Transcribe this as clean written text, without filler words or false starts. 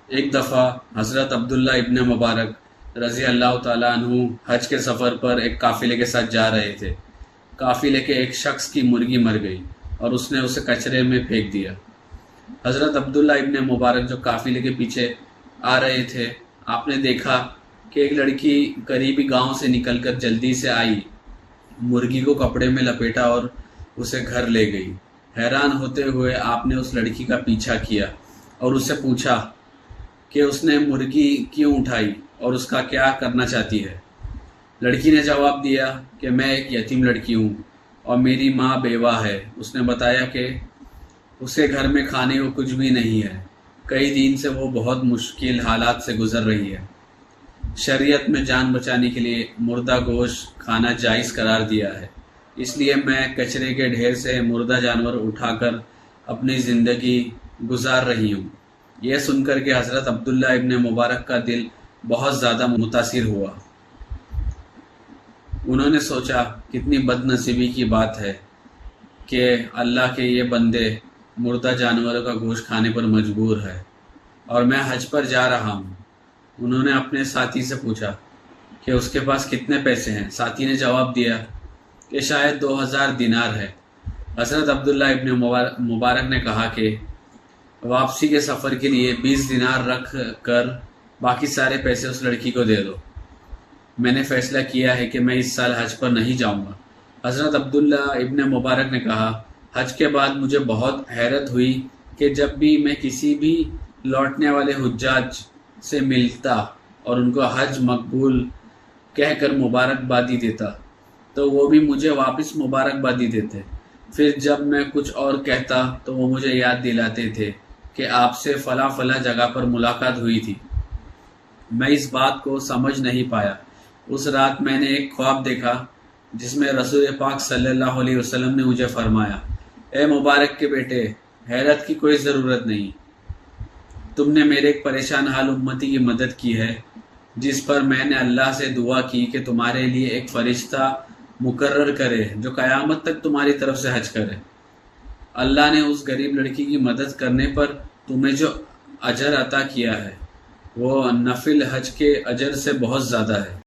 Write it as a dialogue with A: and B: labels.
A: ایک دفعہ حضرت عبداللہ ابن مبارک رضی اللہ تعالیٰ عنہ حج کے سفر پر ایک قافلے کے ساتھ جا رہے تھے۔ قافلے کے ایک شخص کی مرغی مر گئی اور اس نے اسے کچرے میں پھینک دیا۔ حضرت عبداللہ ابن مبارک جو قافلے کے پیچھے آ رہے تھے، آپ نے دیکھا کہ ایک لڑکی قریبی گاؤں سے نکل کر جلدی سے آئی، مرغی کو کپڑے میں لپیٹا اور اسے گھر لے گئی۔ حیران ہوتے ہوئے آپ نے اس لڑکی کا پیچھا کیا اور اس سے پوچھا کہ اس نے مرغی کیوں اٹھائی اور اس کا کیا کرنا چاہتی ہے۔ لڑکی نے جواب دیا کہ میں ایک یتیم لڑکی ہوں اور میری ماں بیوہ ہے۔ اس نے بتایا کہ اسے گھر میں کھانے کو کچھ بھی نہیں ہے، کئی دن سے وہ بہت مشکل حالات سے گزر رہی ہے۔ شریعت میں جان بچانے کے لیے مردہ گوشت کھانا جائز قرار دیا ہے، اس لیے میں کچرے کے ڈھیر سے مردہ جانور اٹھا کر اپنی زندگی گزار رہی ہوں۔ یہ سن کر کے حضرت عبداللہ ابن مبارک کا دل بہت زیادہ متاثر ہوا۔ انہوں نے سوچا کتنی بد نصیبی کی بات ہے کہ اللہ کے یہ بندے مردہ جانوروں کا گوشت کھانے پر مجبور ہے، اور میں حج پر جا رہا ہوں۔ انہوں نے اپنے ساتھی سے پوچھا کہ اس کے پاس کتنے پیسے ہیں۔ ساتھی نے جواب دیا کہ شاید 2000 دینار ہے۔ حضرت عبداللہ ابن مبارک نے کہا کہ واپسی کے سفر کے لیے 20 دینار رکھ کر باقی سارے پیسے اس لڑکی کو دے دو۔ میں نے فیصلہ کیا ہے کہ میں اس سال حج پر نہیں جاؤں گا۔ حضرت عبداللہ ابن مبارک نے کہا، حج کے بعد مجھے بہت حیرت ہوئی کہ جب بھی میں کسی بھی لوٹنے والے حجاج سے ملتا اور ان کو حج مقبول کہہ کر مبارکبادی دیتا تو وہ بھی مجھے واپس مبارکبادی دیتے۔ پھر جب میں کچھ اور کہتا تو وہ مجھے یاد دلاتے تھے کہ آپ سے فلاں فلاں جگہ پر ملاقات ہوئی تھی۔ میں اس بات کو سمجھ نہیں پایا۔ اس رات میں نے ایک خواب دیکھا جس میں رسول پاک صلی اللہ علیہ وسلم نے مجھے فرمایا، اے مبارک کے بیٹے، حیرت کی کوئی ضرورت نہیں، تم نے میرے ایک پریشان حال امتی کی مدد کی ہے، جس پر میں نے اللہ سے دعا کی کہ تمہارے لیے ایک فرشتہ مقرر کرے جو قیامت تک تمہاری طرف سے حج کرے۔ اللہ نے اس غریب لڑکی کی مدد کرنے پر تمہیں جو اجر عطا کیا ہے وہ نفل حج کے اجر سے بہت زیادہ ہے۔